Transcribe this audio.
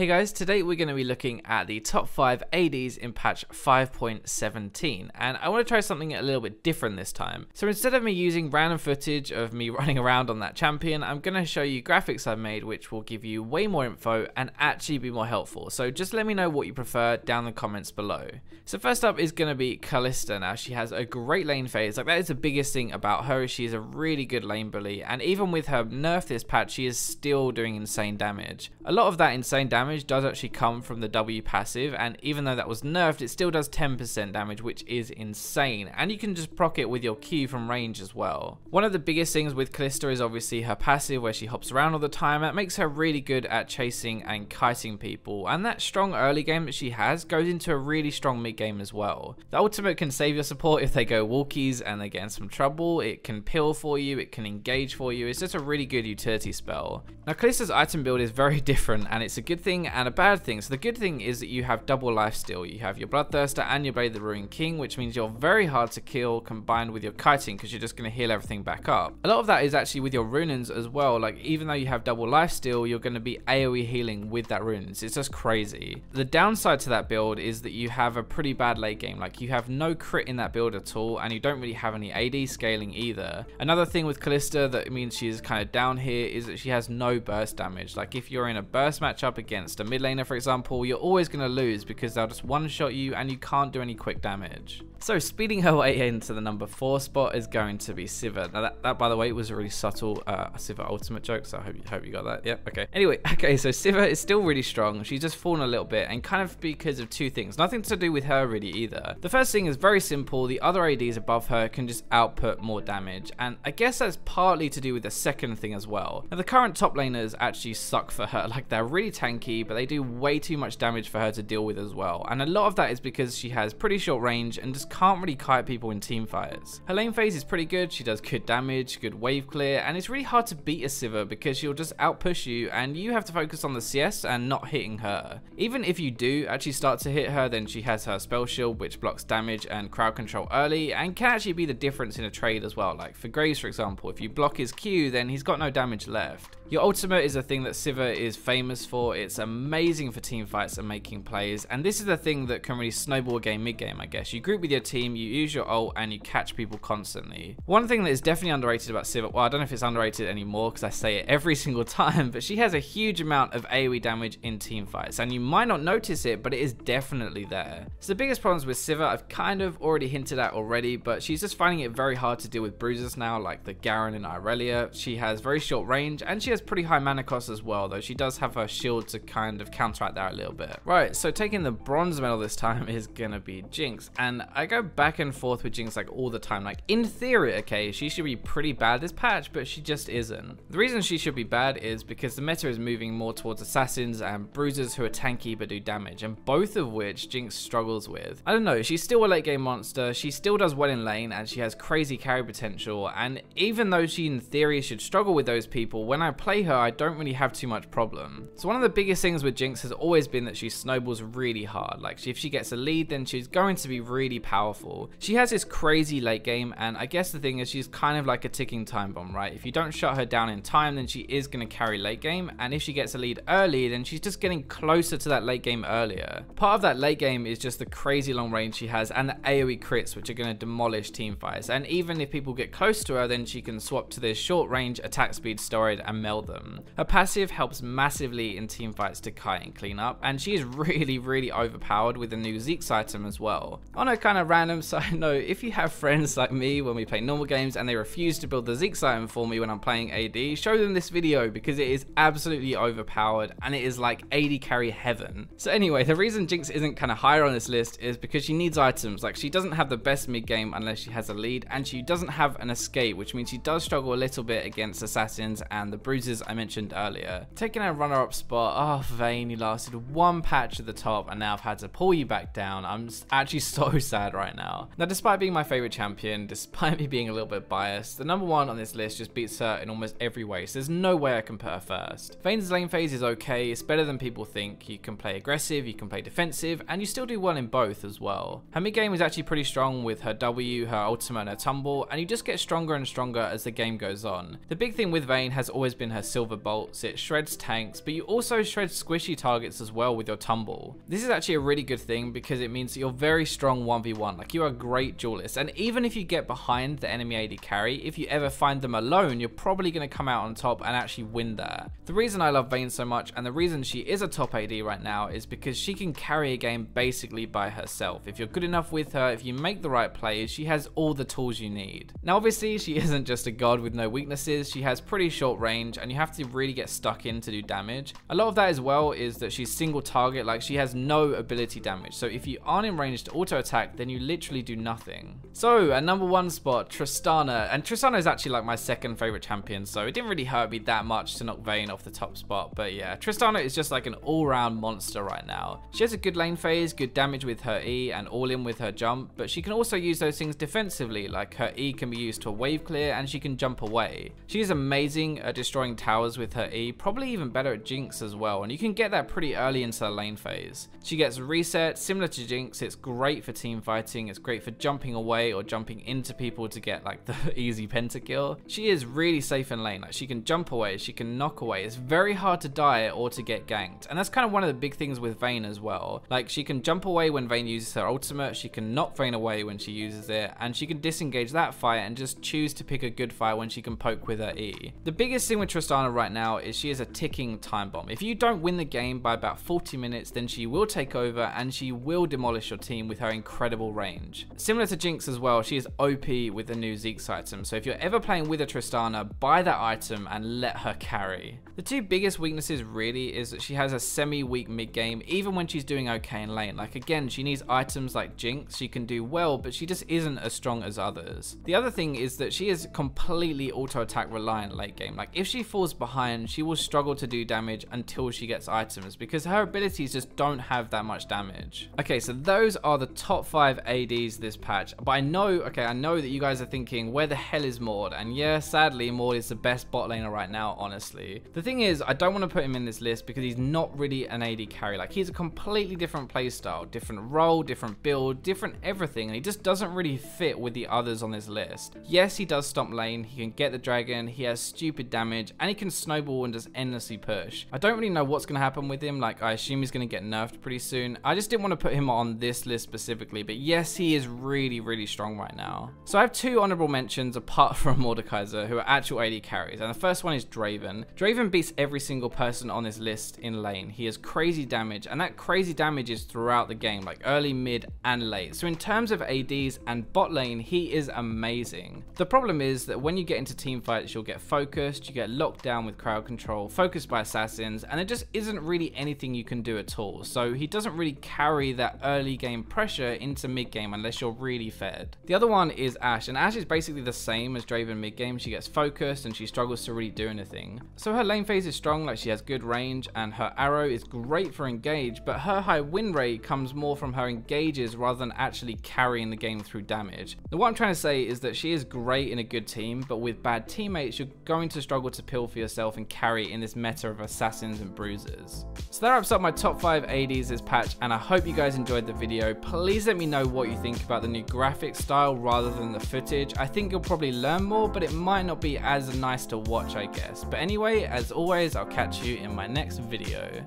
Hey guys, today we're going to be looking at the top 5 ADs in patch 5.17, and I want to try something a little bit different this time. So instead of me using random footage of me running around on that champion, I'm going to show you graphics I've made which will give you way more info and actually be more helpful. So just let me know what you prefer down in the comments below. So first up is going to be Kalista. Now she has a great lane phase, like that is the biggest thing about her. She is a really good lane bully, and even with her nerf this patch, she is still doing insane damage. A lot of that insane damage does actually come from the W passive, and even though that was nerfed, it still does 10% damage, which is insane, and you can just proc it with your Q from range as well. One of the biggest things with Kalista is obviously her passive, where she hops around all the time. That makes her really good at chasing and kiting people, and that strong early game that she has goes into a really strong mid game as well. The ultimate can save your support if they go walkies and they get in some trouble. It can pill for you, it can engage for you. It's just a really good utility spell. Now Kalista's item build is very different, and it's a good thing and a bad thing. So the good thing is that you have double lifesteal. You have your Bloodthirster and your Blade the Ruined King, which means you're very hard to kill combined with your kiting, because you're just going to heal everything back up. A lot of that is actually with your runins as well. Like, even though you have double lifesteal, you're going to be AoE healing with that runins. It's just crazy. The downside to that build is that you have a pretty bad late game. Like, you have no crit in that build at all, and you don't really have any AD scaling either. Another thing with Kalista that means she's kind of down here is that she has no burst damage. Like, if you're in a burst matchup against a mid laner, for example, you're always going to lose because they'll just one-shot you and you can't do any quick damage. So speeding her way into the number 4 spot is going to be Sivir. Now that by the way was a really subtle Sivir ultimate joke, so I hope you got that. Yep, okay. Anyway, so Sivir is still really strong. She's just fallen a little bit, and kind of because of two things. Nothing to do with her really either. The first thing is very simple. The other ADs above her can just output more damage, and I guess that's partly to do with the second thing as well. Now the current top laners actually suck for her. Like, they're really tanky, but they do way too much damage for her to deal with as well. And a lot of that is because she has pretty short range and just can't really kite people in team fights. Her lane phase is pretty good. She does good damage, good wave clear, and it's really hard to beat a Sivir because she'll just outpush you and you have to focus on the CS and not hitting her. Even if you do actually start to hit her, then she has her spell shield, which blocks damage and crowd control early, and can actually be the difference in a trade as well. Like for Graves, for example, if you block his Q, then he's got no damage left. Your ultimate is a thing that Sivir is famous for. It's amazing for team fights and making plays, and this is the thing that can really snowball a game mid-game, I guess. You group with your team, you use your ult, and you catch people constantly. One thing that is definitely underrated about Sivir, well, I don't know if it's underrated anymore because I say it every single time, but she has a huge amount of AoE damage in team fights, and you might not notice it, but it is definitely there. So the biggest problems with Sivir I've kind of already hinted at already, but she's just finding it very hard to deal with bruisers now, like the Garen and Irelia. She has very short range, and she has pretty high mana cost as well, though she does have her shield to kind of counteract that a little bit. Right, so taking the bronze medal this time is gonna be Jinx, and I go back and forth with Jinx like all the time. Like, in theory, okay, she should be pretty bad this patch, but she just isn't. The reason she should be bad is because the meta is moving more towards assassins and bruisers who are tanky but do damage, and both of which Jinx struggles with. I don't know, she's still a late game monster, she still does well in lane, and she has crazy carry potential, and even though she in theory should struggle with those people, when I play her I don't really have too much problem. So one of the biggest things with Jinx has always been that she snowballs really hard. Like, if she gets a lead, then she's going to be really powerful. She has this crazy late game, and I guess the thing is she's kind of like a ticking time bomb, right? If you don't shut her down in time, then she is going to carry late game, and if she gets a lead early, then she's just getting closer to that late game earlier. Part of that late game is just the crazy long range she has and the AoE crits, which are going to demolish team fights, and even if people get close to her, then she can swap to this short range attack speed steroid and meld them. Her passive helps massively in team fights to kite and clean up, and she is really overpowered with the new Jinx item as well. On a kind of random side note, if you have friends like me when we play normal games and they refuse to build the Jinx item for me when I'm playing AD, show them this video because it is absolutely overpowered and it is like AD carry heaven. So anyway, the reason Jinx isn't kind of higher on this list is because she needs items. Like, she doesn't have the best mid game unless she has a lead, and she doesn't have an escape, which means she does struggle a little bit against assassins and the bruisers I mentioned earlier. Taking a runner-up spot, oh Vayne, you lasted one patch at the top and now I've had to pull you back down. I'm actually so sad right now. Now, despite being my favorite champion, despite me being a little bit biased, the number 1 on this list just beats her in almost every way, so there's no way I can put her first. Vayne's lane phase is okay, it's better than people think. You can play aggressive, you can play defensive, and you still do well in both as well. Her mid game is actually pretty strong with her W, her ultimate, and her tumble, and you just get stronger and stronger as the game goes on. The big thing with Vayne has always been her silver bolts. It shreds tanks, but you also shred squishy targets as well with your tumble. This is actually a really good thing because it means that you're very strong 1v1, like you are a great duelist, and even if you get behind the enemy AD carry, if you ever find them alone, you're probably going to come out on top and actually win there. The reason I love Vayne so much, and the reason she is a top AD right now, is because she can carry a game basically by herself. If you're good enough with her, if you make the right plays, she has all the tools you need. Now obviously she isn't just a god with no weaknesses, she has pretty short range and you have to really get stuck in to do damage. A lot of that as well is that she's single target, like she has no ability damage, so if you aren't in range to auto attack, then you literally do nothing. So at number 1 spot, Tristana, and Tristana is actually like my second favorite champion, so it didn't really hurt me that much to knock Vayne off the top spot. But yeah, Tristana is just like an all-round monster right now. She has a good lane phase, good damage with her E, and all in with her jump, but she can also use those things defensively, like her E can be used to wave clear and she can jump away. She is amazing at destroying towers with her E, probably even better at Jinx as well, and you can get that pretty early into the lane phase. She gets reset, similar to Jinx. It's great for team fighting, it's great for jumping away or jumping into people to get like the easy pentakill. She is really safe in lane, like she can jump away, she can knock away. It's very hard to die or to get ganked, and that's kind of one of the big things with Vayne as well. Like she can jump away when Vayne uses her ultimate, she can knock Vayne away when she uses it, and she can disengage that fight and just choose to pick a good fight when she can poke with her E. The biggest thing with Tristana right now is she is a ticking time bomb. If you don't win the game by about 40 minutes, then she will take over and she will demolish your team with her incredible range. Similar to Jinx as well, she is OP with the new Zeke item, so if you're ever playing with a Tristana, buy that item and let her carry. The two biggest weaknesses really is that she has a semi-weak mid-game, even when she's doing okay in lane. Like again, she needs items like Jinx, she can do well, but she just isn't as strong as others. The other thing is that she is completely auto-attack reliant late game. Like if she falls behind, she will struggle to do damage until she gets items because her abilities just don't have that much damage. Okay, so those are the top 5 ADs this patch, but I know that you guys are thinking, where the hell is Mord? And yeah, sadly, Mord is the best bot laner right now, honestly. The thing is, I don't want to put him in this list because he's not really an AD carry. Like he's a completely different playstyle, different role, different build, different everything, and he just doesn't really fit with the others on this list. Yes, he does stomp lane, he can get the dragon, he has stupid damage, and he can snowball and just endlessly push. I don't really know what's going to happen with him, like I assume he's going to get nerfed pretty soon. I just didn't want to put him on this list specifically, but yes, he is really strong right now. So I have 2 honorable mentions apart from Mordekaiser who are actual AD carries, and the first one is Draven. Draven beats every single person on this list in lane. He has crazy damage, and that crazy damage is throughout the game, like early, mid, and late. So in terms of ADs and bot lane, he is amazing. The problem is that when you get into team fights, you'll get focused, you get locked down with crowd control, focused by assassins, and there just isn't really anything you can do at all. So he doesn't really carry that early game pressure into mid game unless you're really fed. The other one is Ashe, and Ashe is basically the same as Draven mid game. She gets focused and she struggles to really do anything. So her lane phase is strong, like she has good range, and her arrow is great for engage, but her high win rate comes more from her engages rather than actually carrying the game through damage. Now what I'm trying to say is that she is great in a good team, but with bad teammates, you're going to struggle to pill for yourself and carry in this meta of assassins and bruisers. So that wraps up my top 5 ADs this patch, and I hope you guys enjoyed the video. Please let me know what you think about the new graphic style rather than the footage. I think you'll probably learn more, but it might not be as nice to watch, I guess. But anyway, as always, I'll catch you in my next video.